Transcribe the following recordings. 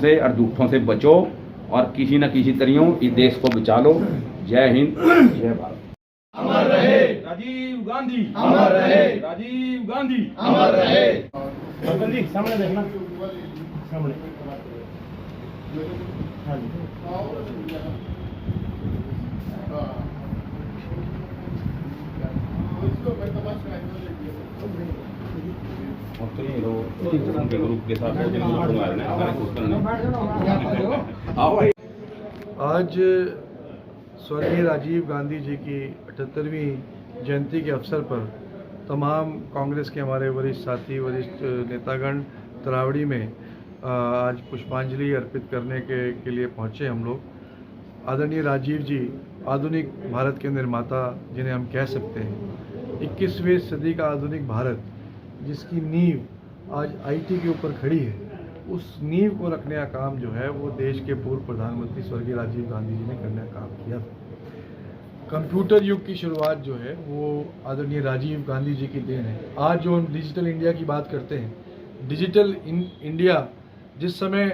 से और झूठों से बचो और किसी न किसी तरीकों इस देश को बचा लो। जय हिंद, जय भारत। अमर रहे राजीव गांधी, अमर रहे राजीव गांधी, अमर रहे। जी सामने देखना, सामने। हाँ जी। उनके ग्रुप के साथ आज स्वर्गीय राजीव गांधी जी की 78वीं जयंती के अवसर पर तमाम कांग्रेस के हमारे वरिष्ठ साथी, वरिष्ठ नेतागण तरावड़ी में आज पुष्पांजलि अर्पित करने के लिए पहुंचे हम लोग। आदरणीय राजीव जी आधुनिक भारत के निर्माता जिन्हें हम कह सकते हैं। 21वीं सदी का आधुनिक भारत जिसकी नींव आज आईटी के ऊपर खड़ी है, उस नींव को रखने का काम जो है वो देश के पूर्व प्रधानमंत्री स्वर्गीय राजीव गांधी जी ने करने का काम किया था। कंप्यूटर युग की शुरुआत जो है वो आदरणीय राजीव गांधी जी की देन है। आज जो हम डिजिटल इंडिया की बात करते हैं, डिजिटल इंडिया जिस समय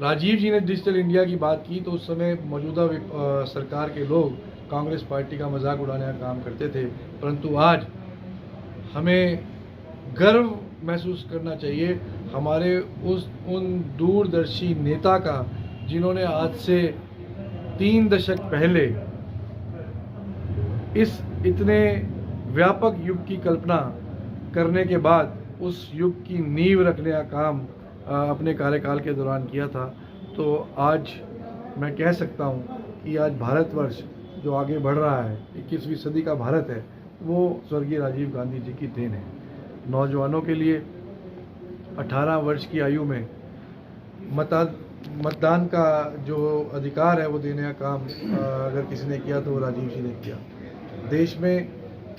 राजीव जी ने डिजिटल इंडिया की बात की तो उस समय मौजूदा सरकार के लोग कांग्रेस पार्टी का मजाक उड़ाने का काम करते थे, परंतु आज हमें गर्व महसूस करना चाहिए हमारे उन दूरदर्शी नेता का जिन्होंने आज से 3 दशक पहले इस इतने व्यापक युग की कल्पना करने के बाद उस युग की नींव रखने का काम अपने कार्यकाल के दौरान किया था। तो आज मैं कह सकता हूँ कि आज भारतवर्ष जो आगे बढ़ रहा है, 21वीं सदी का भारत है, वो स्वर्गीय राजीव गांधी जी की देन है। नौजवानों के लिए 18 वर्ष की आयु में मतदान का जो अधिकार है वो देने का काम अगर किसी ने किया तो वो राजीव जी ने किया। देश में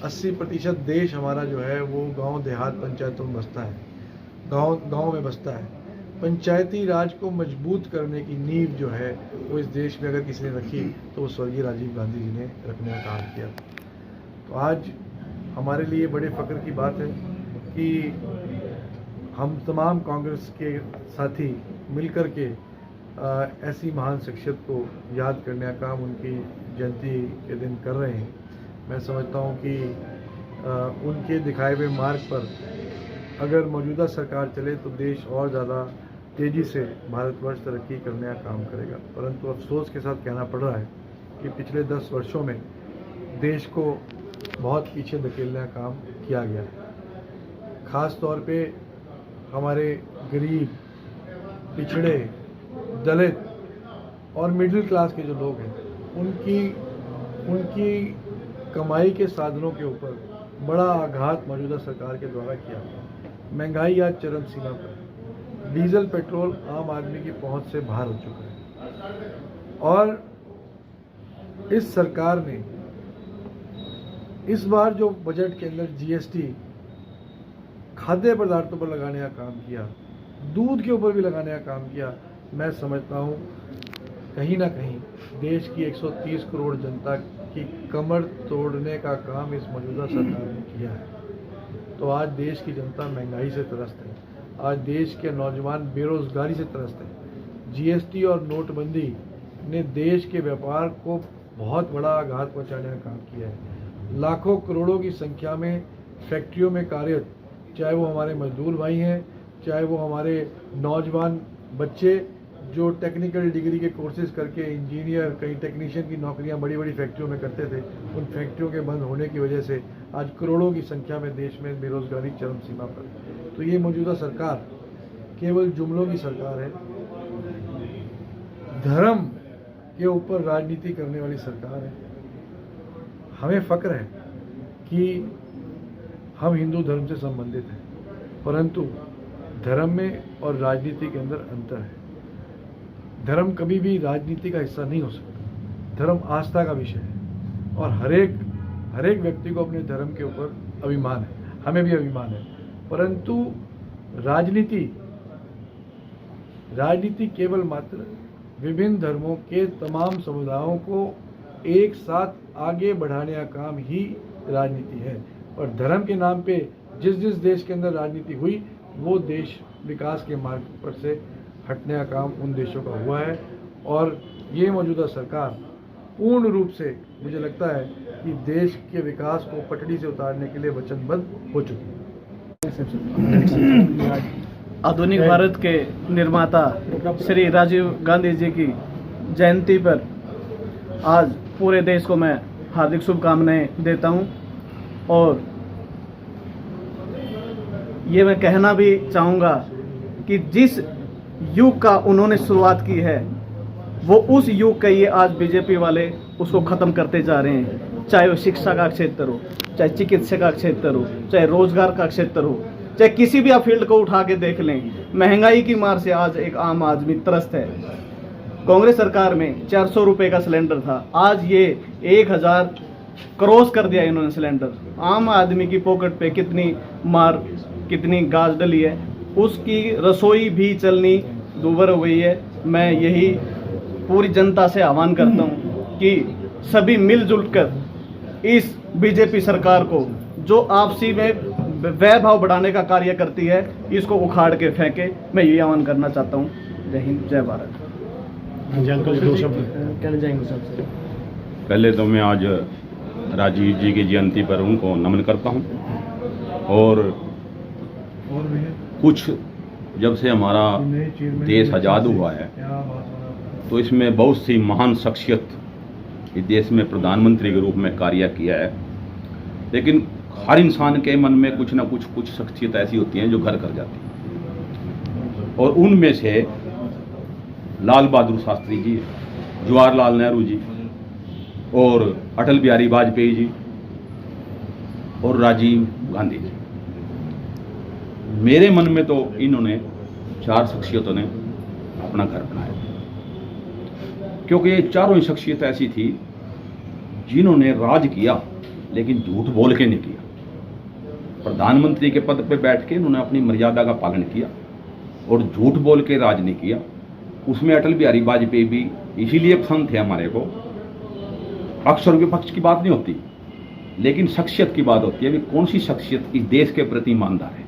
80% देश हमारा जो है वो गांव देहात पंचायतों में बसता है, गांव में बसता है। पंचायती राज को मजबूत करने की नींव जो है वो इस देश में अगर किसी ने रखी तो वो स्वर्गीय राजीव गांधी जी ने रखने का काम किया। तो आज हमारे लिए बड़े फ़ख्र की बात है कि हम तमाम कांग्रेस के साथी मिलकर के ऐसी महान शख्सियत को याद करने का काम उनकी जयंती के दिन कर रहे हैं। मैं समझता हूं कि उनके दिखाए हुए मार्ग पर अगर मौजूदा सरकार चले तो देश और ज़्यादा तेज़ी से भारतवर्ष तरक्की करने का काम करेगा। परंतु अफसोस के साथ कहना पड़ रहा है कि पिछले 10 वर्षों में देश को बहुत पीछे धकेलने का काम किया गया है। ख़ास तौर पे हमारे गरीब, पिछड़े, दलित और मिडिल क्लास के जो लोग हैं उनकी कमाई के साधनों के ऊपर बड़ा आघात मौजूदा सरकार के द्वारा किया। महंगाई आज चरम सीमा पर, डीजल पेट्रोल आम आदमी की पहुंच से बाहर हो चुका है। और इस सरकार ने इस बार जो बजट के अंदर जीएसटी खाद्य पदार्थों पर लगाने का काम किया, दूध के ऊपर भी लगाने का काम किया, मैं समझता हूँ कहीं ना कहीं देश की 130 करोड़ जनता की कमर तोड़ने का काम इस मौजूदा सरकार ने किया है। तो आज देश की जनता महंगाई से त्रस्त है, आज देश के नौजवान बेरोजगारी से त्रस्त है। जीएसटी और नोटबंदी ने देश के व्यापार को बहुत बड़ा आघात पहुँचाने का काम किया है। लाखों करोड़ों की संख्या में फैक्ट्रियों में कार्यरत, चाहे वो हमारे मजदूर भाई हैं, चाहे वो हमारे नौजवान बच्चे जो टेक्निकल डिग्री के कोर्सेज करके इंजीनियर, कई टेक्नीशियन की नौकरियां बड़ी बड़ी फैक्ट्रियों में करते थे, उन फैक्ट्रियों के बंद होने की वजह से आज करोड़ों की संख्या में देश में बेरोजगारी चरम सीमा पर। तो ये मौजूदा सरकार केवल जुमलों की सरकार है, धर्म के ऊपर राजनीति करने वाली सरकार है। हमें फ़ख्र है कि हम हिंदू धर्म से संबंधित हैं, परंतु धर्म में और राजनीति के अंदर अंतर है। धर्म कभी भी राजनीति का हिस्सा नहीं हो सकता। धर्म आस्था का विषय है और हर एक व्यक्ति को अपने धर्म के ऊपर अभिमान है, हमें भी अभिमान है। परंतु राजनीति केवल मात्र विभिन्न धर्मों के तमाम समुदायों को एक साथ आगे बढ़ाने का काम ही राजनीति है। और धर्म के नाम पे जिस देश के अंदर राजनीति हुई वो देश विकास के मार्ग पर से हटने का काम उन देशों का हुआ है और ये मौजूदा सरकार पूर्ण रूप से मुझे लगता है कि देश के विकास को पटड़ी से उतारने के लिए वचनबद्ध हो चुकी है। आधुनिक भारत के निर्माता श्री राजीव गांधी जी की जयंती पर आज पूरे देश को मैं हार्दिक शुभकामनाएं देता हूं और ये मैं कहना भी चाहूँगा कि जिस युग का उन्होंने शुरुआत की है वो उस युग का ये आज बीजेपी वाले उसको ख़त्म करते जा रहे हैं, चाहे वो शिक्षा का क्षेत्र हो, चाहे चिकित्सा का क्षेत्र हो, चाहे रोजगार का क्षेत्र हो, चाहे किसी भी आप फील्ड को उठा के देख लें। महंगाई की मार से आज एक आम आदमी त्रस्त है। कांग्रेस सरकार में 400 रुपये का सिलेंडर था, आज ये 1000 क्रॉस कर दिया इन्होंने सिलेंडर। आम आदमी की पॉकेट पे कितनी मार, कितनी गाज डली है, उसकी रसोई भी चलनी दूभर हो गई है। मैं यही पूरी जनता से आह्वान करता हूँ कि सभी मिलजुल कर इस बीजेपी सरकार को जो आपसी में वैभाव बढ़ाने का कार्य करती है इसको उखाड़ के फेंके। मैं यही आह्वान करना चाहता हूँ। जय हिंद, जय भारत। कहना चाहेंगे सबसे पहले तो मैं आज राजीव जी की जयंती पर उनको नमन करता हूँ और कुछ जब से हमारा देश आज़ाद हुआ है तो इसमें बहुत सी महान शख्सियत इस देश में प्रधानमंत्री के रूप में कार्य किया है, लेकिन हर इंसान के मन में कुछ ना कुछ शख्सियत ऐसी होती हैं जो घर कर जाती हैं और उनमें से लाल बहादुर शास्त्री जी, जवाहरलाल नेहरू जी और अटल बिहारी वाजपेयी जी और राजीव गांधी जी। मेरे मन में तो इन्होंने 4 शख्सियतों ने अपना घर बनाया, क्योंकि ये चारों ही शख्सियत ऐसी थी जिन्होंने राज किया लेकिन झूठ बोल के नहीं किया। प्रधानमंत्री के पद पे बैठ के इन्होंने अपनी मर्यादा का पालन किया और झूठ बोल के राज नहीं किया। उसमें अटल बिहारी वाजपेयी भी इसीलिए पसंद थे हमारे को। अक्षर विपक्ष की बात नहीं होती, लेकिन शख्सियत की बात होती है कि कौन सी शख्सियत इस देश के प्रति ईमानदार है।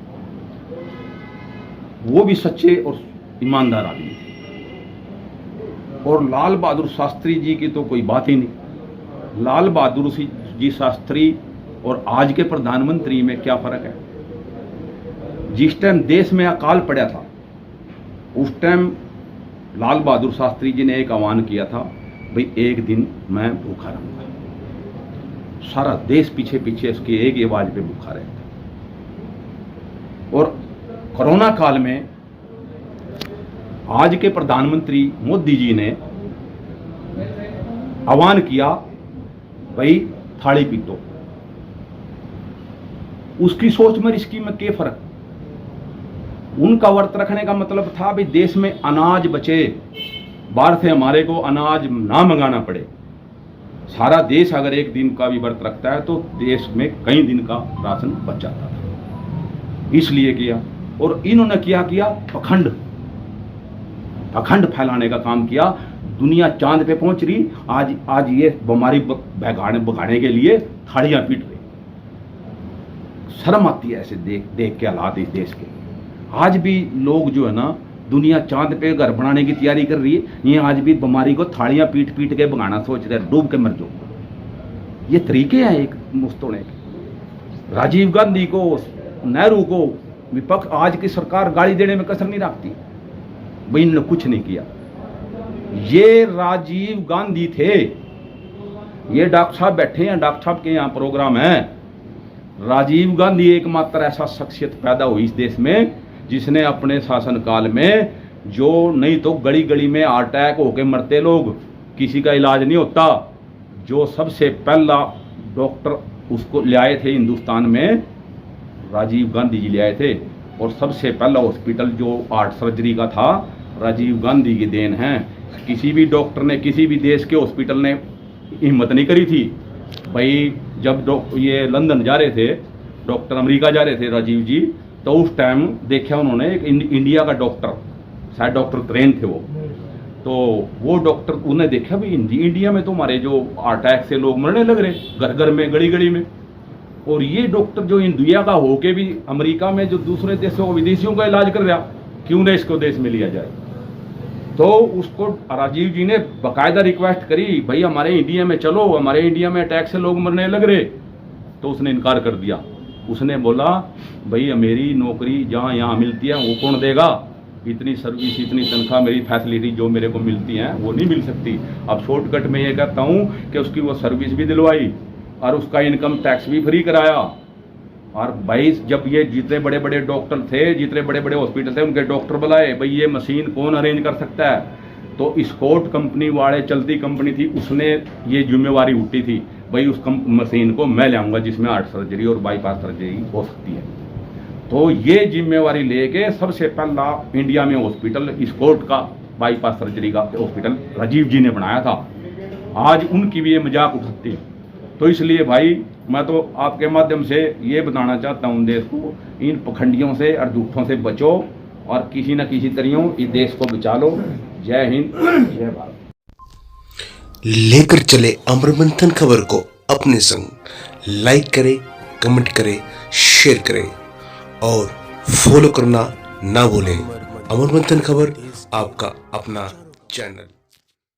वो भी सच्चे और ईमानदार आदमी थे। और लाल बहादुर शास्त्री जी की तो कोई बात ही नहीं। लाल बहादुर जी शास्त्री और आज के प्रधानमंत्री में क्या फर्क है। जिस टाइम देश में अकाल पड़ा था उस टाइम लाल बहादुर शास्त्री जी ने एक आह्वान किया था, भाई एक दिन मैं भूखा रहूंगा। सारा देश पीछे पीछे उसकी एक ही आवाज पे भूखा रहता। और कोरोना काल में आज के प्रधानमंत्री मोदी जी ने आह्वान किया, भाई थाली पीटो। उसकी सोच में इसकी में क्या फर्क। उनका व्रत रखने का मतलब था भाई देश में अनाज बचे, बाहर से हमारे को अनाज ना मंगाना पड़े। सारा देश अगर एक दिन का भी व्रत रखता है तो देश में कई दिन का राशन बच जाता था, इसलिए किया। और इन्होंने क्या किया, पखंड फैलाने का काम किया। दुनिया चांद पे पहुंच रही, आज ये बीमारी भगाने के लिए थालियां पीट रही। शर्म आती है ऐसे देख के हालात इस देश के। आज भी लोग जो है ना, दुनिया चांद पे घर बनाने की तैयारी कर रही है, ये आज भी बीमारी को थालियां पीट पीट के भगाना सोच रहे हैं, डूब के मर जाओ। ये तरीके हैं एक मुस्तोड़ने के। राजीव गांधी को, नेहरू को विपक्ष, आज की सरकार गाली देने में कसर नहीं रखती। भाई इन्होंने कुछ नहीं किया। ये राजीव गांधी थे। ये डॉक्टर साहब बैठे हैं, डॉक्टर साहब के यहाँ प्रोग्राम है। राजीव गांधी एकमात्र ऐसा शख्सियत पैदा हुई इस देश में जिसने अपने शासनकाल में, जो नहीं तो गली गली में हार्ट अटैक होकर मरते लोग, किसी का इलाज नहीं होता, जो सबसे पहला डॉक्टर उसको ले आए थे हिंदुस्तान में, राजीव गांधी जी ले आए थे। और सबसे पहला हॉस्पिटल जो हार्ट सर्जरी का था, राजीव गांधी की देन है। किसी भी डॉक्टर ने, किसी भी देश के हॉस्पिटल ने हिम्मत नहीं करी थी। भाई जब ये लंदन जा रहे थे, डॉक्टर अमेरिका जा रहे थे राजीव जी, तो उस टाइम देखा उन्होंने एक इंडिया का डॉक्टर, शायद डॉक्टर त्रेन थे वो डॉक्टर, उन्हें देखा भी इंडिया में तो हमारे जो हार्ट अटैक से लोग मरने लग रहे घर घर में, गली गली में। और ये डॉक्टर जो इंडिया का होके भी अमेरिका में जो दूसरे देशों विदेशियों का इलाज कर रहा, क्यों ना इसको देश में लिया जाए। तो उसको राजीव जी ने बाकायदा रिक्वेस्ट करी, भाई हमारे इंडिया में चलो, हमारे इंडिया में अटैक से लोग मरने लग रहे। तो उसने इनकार कर दिया। उसने बोला भाई मेरी नौकरी जहाँ यहाँ मिलती है वो कौन देगा, इतनी सर्विस इतनी तनख्वाह मेरी फैसिलिटी जो मेरे को मिलती हैं वो नहीं मिल सकती। अब शॉर्टकट में ये कहता हूँ कि उसकी वो सर्विस भी दिलवाई और उसका इनकम टैक्स भी फ्री कराया। और भाई जब ये जितने बड़े बड़े डॉक्टर थे, जितने बड़े बड़े हॉस्पिटल थे, उनके डॉक्टर बुलाए, भाई ये मशीन कौन अरेंज कर सकता है। तो स्कॉट कंपनी वाले, चलती कंपनी थी, उसने ये जिम्मेवारी उठी थी, भाई उस मशीन को मैं ले आऊँगा जिसमें हार्ट सर्जरी और बाईपास सर्जरी हो सकती है। तो ये जिम्मेवारी लेके सबसे पहला इंडिया में हॉस्पिटल स्कॉट का बाईपास सर्जरी का हॉस्पिटल राजीव जी ने बनाया था। आज उनकी भी ये मजाक उठाती है। तो इसलिए भाई मैं तो आपके माध्यम से ये बताना चाहता हूँ देश को, इन पखंडियों से और झूठों से बचो और किसी न किसी तरीकों इस देश को बचा लो। जय हिंद, जय भारत। लेकर चले अमर मंथन खबर को अपने संग। लाइक करें, कमेंट करें, शेयर करें और फॉलो करना ना भूलें। अमर मंथन खबर आपका अपना चैनल।